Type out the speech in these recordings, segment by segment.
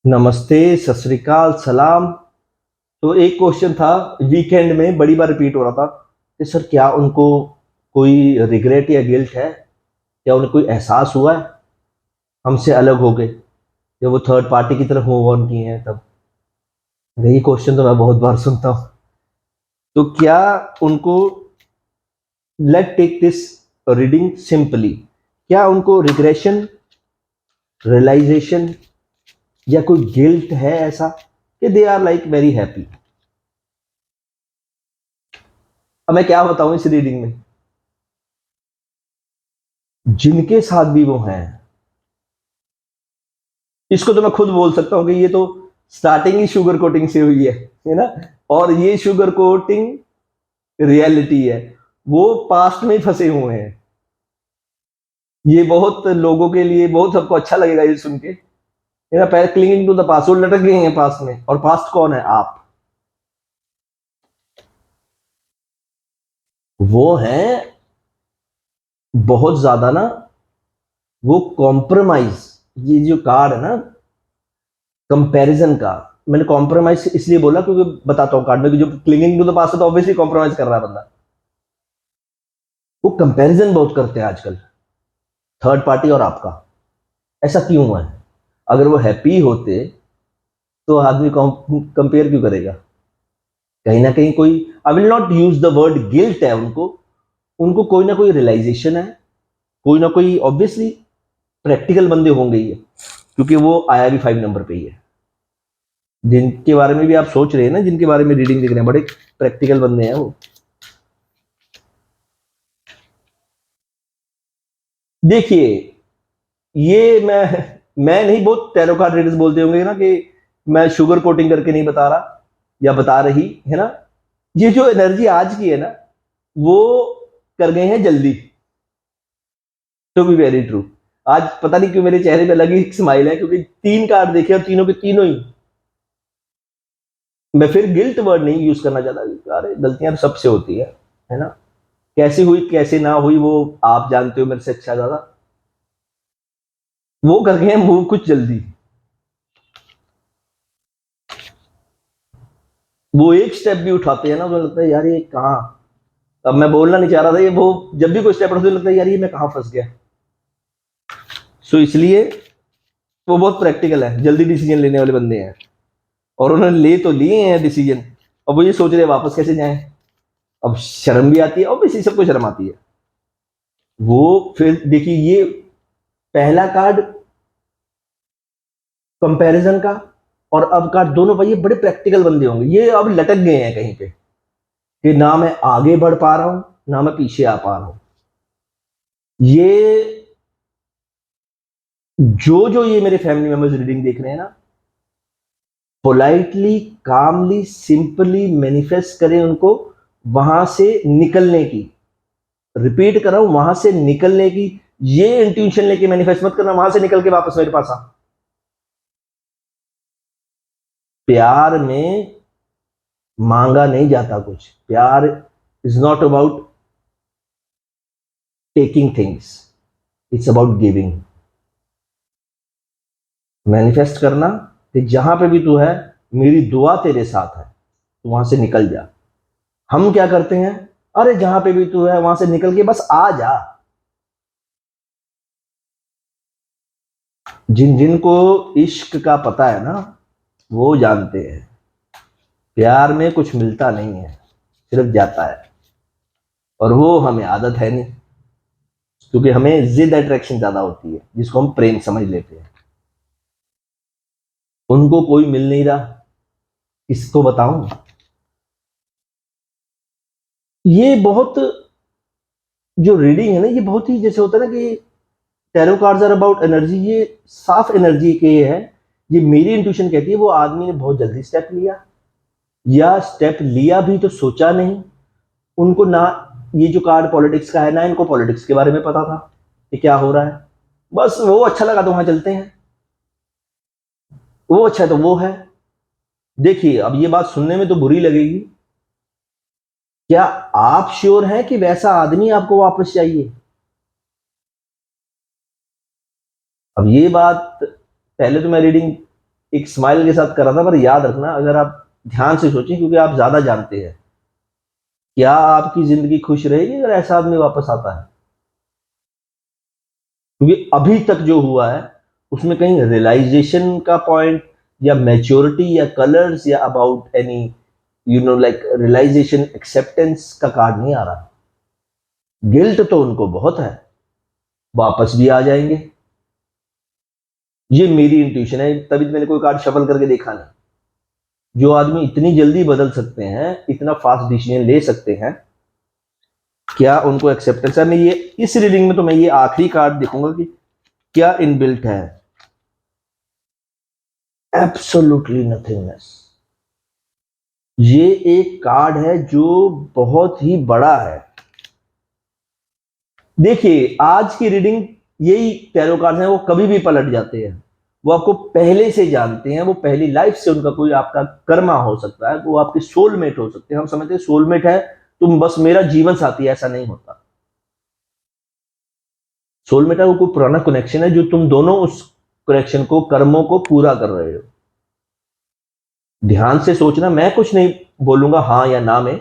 नमस्ते, सत श्री अकाल, सलाम। तो एक क्वेश्चन था, वीकेंड में बड़ी बार रिपीट हो रहा था कि सर क्या उनको कोई रिग्रेट या गिल्ट है? क्या उन्हें कोई एहसास हुआ है हमसे अलग हो गए, या वो थर्ड पार्टी की तरफ मूव ऑन किए हैं? तब यही क्वेश्चन तो मैं बहुत बार सुनता हूँ। तो क्या उनको, let take this reading simply, क्या उनको रिग्रेशन, रियलाइजेशन या कोई गिल्ट है ऐसा कि they are like very happy? अब मैं क्या बताऊं इस रीडिंग में, जिनके साथ भी वो हैं, इसको तो मैं खुद बोल सकता हूं कि ये तो स्टार्टिंग ही शुगर कोटिंग से हुई है ना। और ये शुगर कोटिंग रियलिटी है। वो पास्ट में ही फंसे हुए हैं। ये बहुत लोगों के लिए, बहुत सबको अच्छा लगेगा ये सुन के, है ना। पहले क्लिंगिंग टू द पास्ट, वो लटक गए हैं पास्ट में। और पास्ट कौन है? आप। वो हैं बहुत ज्यादा ना, वो कॉम्प्रोमाइज, ये जो कार्ड है ना कंपैरिजन का, मैंने कॉम्प्रोमाइज इसलिए बोला क्योंकि बताता हूं कार्ड में कि जो क्लिंगिंग टू द पास्ट है तो ऑब्वियसली कॉम्प्रोमाइज कर रहा है बंदा। वो कंपैरिजन बहुत करते हैं आजकल, थर्ड पार्टी और आपका। ऐसा क्यों हुआ है? अगर वो हैप्पी होते तो आदमी कंपेयर क्यों करेगा? कहीं ना कहीं कोई, I will not use the word guilt है उनको, उनको कोई ना कोई रियलाइजेशन है, कोई ना कोई, ऑब्वियसली प्रैक्टिकल बंदे होंगे ही है, क्योंकि वो आया भी 5 नंबर पे ही है। जिनके बारे में भी आप सोच रहे हैं ना, जिनके बारे में रीडिंग देख रहे हैं, बड़े प्रैक्टिकल बंदे हैं वो। देखिए, ये मैं नहीं, बहुत टैरो कार्ड रीडर्स बोलते होंगे ना कि मैं शुगर कोटिंग करके नहीं बता रहा या बता रही, है ना। ये जो एनर्जी आज की है ना, वो कर गए हैं जल्दी। To be very true. आज पता नहीं क्यों मेरे चेहरे पे लगी एक स्माइल है, क्योंकि 3 कार्ड देखे और तीनों के तीनों ही, मैं फिर गिल्ट वर्ड नहीं यूज करना चाहता, अरे गलतियां तो सबसे होती है ना। कैसी हुई कैसे ना हुई वो आप जानते हो मेरे से अच्छा ज्यादा। वो कर गए हैं मूव कुछ जल्दी। वो एक स्टेप भी उठाते हैं ना तो लगता है यार ये कहाँ, अब मैं बोलना नहीं चाह रहा था ये, वो जब भी कोई स्टेप उठाते लगता है यार ये मैं कहाँ फंस गया। सो इसलिए वो बहुत प्रैक्टिकल है, जल्दी डिसीजन लेने वाले बंदे हैं। और उन्होंने ले तो लिए हैं डिसीजन, अब वो ये सोच रहे हैं वापस कैसे जाएं। अब शर्म भी आती है, और इसी सबको शर्म आती है। वो फिर देखिए, ये पहला कार्ड कंपैरिजन का, और अब कार्ड दोनों भाई, ये बड़े प्रैक्टिकल बंदे होंगे। ये अब लटक गए हैं कहीं पे कि ना मैं आगे बढ़ पा रहा हूं, ना मैं पीछे आ पा रहा हूं। ये जो जो ये मेरे फैमिली मेंबर्स रीडिंग देख रहे हैं ना, पोलाइटली, कामली, सिंपली मैनिफेस्ट करें उनको वहां से निकलने की। रिपीट कर रहा हूं, वहां से निकलने की। ये इंट्यूशन लेके मैनिफेस्ट मत करना वहां से निकल के वापस मेरे पास आ। प्यार में मांगा नहीं जाता कुछ। प्यार is not about taking things, it's about giving. Manifest करना कि जहां पे भी तू है, मेरी दुआ तेरे साथ है, तू वहां से निकल जा। हम क्या करते हैं, अरे जहां पे भी तू है वहां से निकल के बस आ जा। जिन जिन को इश्क का पता है ना, वो जानते हैं प्यार में कुछ मिलता नहीं है, सिर्फ जाता है। और वो हमें आदत है नहीं, क्योंकि हमें जिद अट्रैक्शन ज्यादा होती है, जिसको हम प्रेम समझ लेते हैं। उनको कोई मिल नहीं रहा, किसको बताऊं। ये बहुत, जो रीडिंग है ना, ये बहुत ही जैसे होता है ना कि tarot cards are about energy, ये साफ एनर्जी के है। ये मेरी इंट्यूशन कहती है वो आदमी ने बहुत जल्दी स्टेप लिया, या स्टेप लिया भी तो सोचा नहीं। उनको ना, ये जो कार्ड पॉलिटिक्स का है ना, इनको पॉलिटिक्स के बारे में पता था कि क्या हो रहा है। बस वो अच्छा लगा तो वहां चलते हैं, वो अच्छा है तो वो है। देखिए, अब ये बात सुनने में तो बुरी लगेगी, क्या आप श्योर हैं कि वैसा आदमी आपको वापस चाहिए? अब ये बात, पहले तो मैं रीडिंग एक स्माइल के साथ कर रहा था, पर याद रखना अगर आप ध्यान से सोचें, क्योंकि आप ज्यादा जानते हैं, क्या आपकी जिंदगी खुश रहेगी अगर ऐसा आदमी वापस आता है? क्योंकि अभी तक जो हुआ है उसमें कहीं रियलाइजेशन का पॉइंट या मैच्योरिटी या कलर्स या about any like realisation acceptance का कार्ड नहीं आ रहा। गिल्ट तो उनको बहुत है, वापस भी आ जाएंगे, ये मेरी इंट्यूशन है, तभी तो मैंने कोई कार्ड शफल करके देखा नहीं। जो आदमी इतनी जल्दी बदल सकते हैं, इतना फास्ट डिसीजन ले सकते हैं, क्या उनको एक्सेप्टेंस है? मैं ये इस रीडिंग में तो मैं ये आखिरी कार्ड देखूंगा कि क्या इनबिल्ट है। Absolutely nothingness. ये एक कार्ड है जो बहुत ही बड़ा है। देखिए, आज की रीडिंग, यही टैरो कार्ड है, वो कभी भी पलट जाते हैं। वो आपको पहले से जानते हैं, वो पहली लाइफ से उनका कोई आपका कर्मा हो सकता है, वो आपके सोलमेट हो सकते हैं। हम समझते हैं सोलमेट है तुम बस मेरा जीवन साथी, ऐसा नहीं होता। सोलमेट है वो कोई पुराना कनेक्शन है जो तुम दोनों उस कनेक्शन को, कर्मों को पूरा कर रहे हो। ध्यान से सोचना, मैं कुछ नहीं बोलूंगा हाँ या ना में।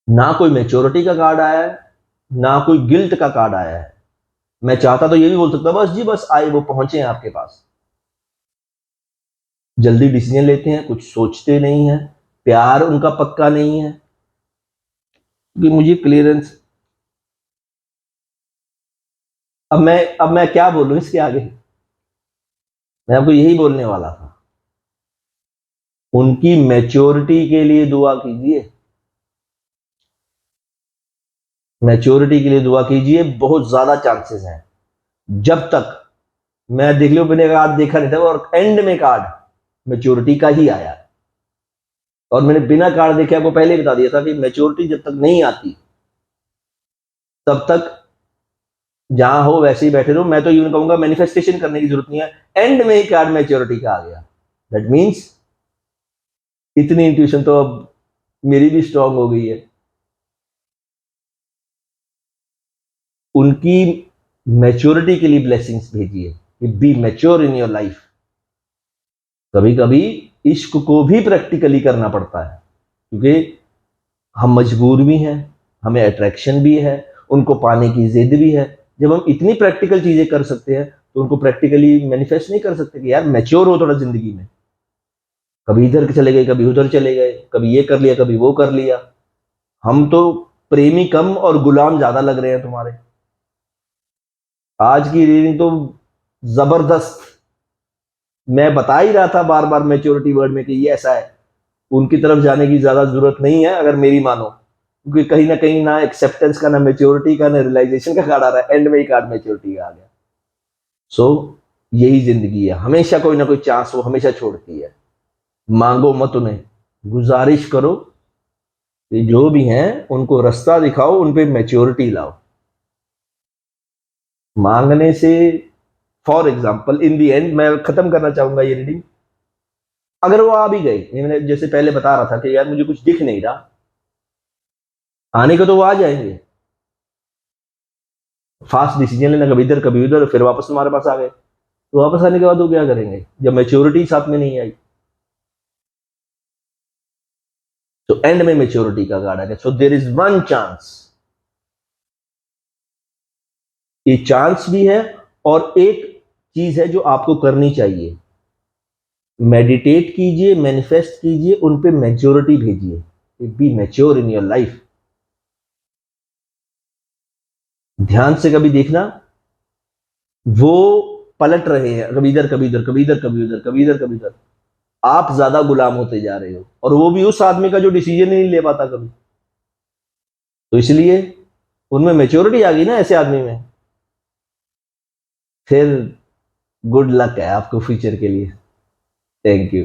ना कोई मेच्योरिटी का कार्ड आया है, ना कोई गिल्ट का कार्ड आया है। मैं चाहता तो ये भी बोल सकता, बस जी बस आए, वो पहुंचे हैं आपके पास। जल्दी डिसीजन लेते हैं, कुछ सोचते नहीं है, प्यार उनका पक्का नहीं है, कि मुझे क्लियरेंस। अब मैं क्या बोलूं इसके आगे? मैं आपको यही बोलने वाला था, उनकी मैच्योरिटी के लिए दुआ कीजिए। मैच्योरिटी के लिए दुआ कीजिए, बहुत ज्यादा चांसेस हैं। जब तक मैं देख लो, मैंने कार्ड देखा नहीं था और एंड में कार्ड मैच्योरिटी का ही आया, और मैंने बिना कार्ड देखे आपको पहले ही बता दिया था कि मैच्योरिटी जब तक नहीं आती तब तक जहां हो वैसे ही बैठे रहो। मैं तो यूं कहूंगा मैनिफेस्टेशन करने की जरूरत नहीं है, एंड में ही कार्ड मैच्योरिटी का आ गया। दैट मीन्स इतनी इंट्यूशन तो अब मेरी भी स्ट्रांग हो गई है। उनकी मैच्योरिटी के लिए ब्लेसिंग्स भेजिए कि be mature in your life. कभी कभी इश्क को भी प्रैक्टिकली करना पड़ता है, क्योंकि हम मजबूर भी हैं, हमें अट्रैक्शन भी है, उनको पाने की जिद भी है। जब हम इतनी प्रैक्टिकल चीजें कर सकते हैं तो उनको प्रैक्टिकली मैनिफेस्ट नहीं कर सकते कि यार मैच्योर हो थोड़ा जिंदगी में? कभी इधर चले गए, कभी उधर चले गए, कभी ये कर लिया, कभी वो कर लिया। हम तो प्रेमी कम और गुलाम ज्यादा लग रहे हैं तुम्हारे। आज की रीडिंग तो जबरदस्त। मैं बता ही रहा था बार बार मैच्योरिटी वर्ड में कि ये ऐसा है, उनकी तरफ जाने की ज्यादा जरूरत नहीं है अगर मेरी मानो, क्योंकि कहीं ना कहीं ना एक्सेप्टेंस का, ना मैच्योरिटी का, ना रियलाइजेशन का कार्ड आ रहा है, एंड में ही कार्ड मैच्योरिटी का आ गया। सो यही जिंदगी है, हमेशा कोई ना कोई चांस वो हमेशा छोड़ती है। मांगो मत उन्हें, गुजारिश करो कि जो भी हैं उनको रास्ता दिखाओ, उन पे मैच्योरिटी लाओ। मांगने से, for example in the and, मैं खत्म करना चाहूंगा ये रीडिंग, अगर वो आ भी गई, मैंने जैसे पहले बता रहा था कि यार मुझे कुछ दिख नहीं रहा, आने को तो वो आ जाएंगे। फास्ट डिसीजन लेना, कभी इधर कभी उधर, फिर वापस तुम्हारे पास आ गए, तो वापस आने के बाद वो क्या करेंगे जब मैच्योरिटी साथ में नहीं आई? तो एंड में मैच्योरिटी का कार्ड आ गया। So there is one chance, ये चांस भी है। और एक चीज है जो आपको करनी चाहिए, मेडिटेट कीजिए, मैनिफेस्ट कीजिए, उन पे मैच्योरिटी भेजिए, be mature in your life. ध्यान से कभी देखना, वो पलट रहे हैं, कभी इधर कभी इधर, कभी इधर कभी उधर, कभी इधर कभी उधर। आप ज्यादा गुलाम होते जा रहे हो, और वो भी उस आदमी का जो डिसीजन ही नहीं ले पाता कभी। तो इसलिए उनमें मैच्योरिटी आ गई ना ऐसे आदमी में, फिर गुड लक है आपको फ्यूचर के लिए। Thank you.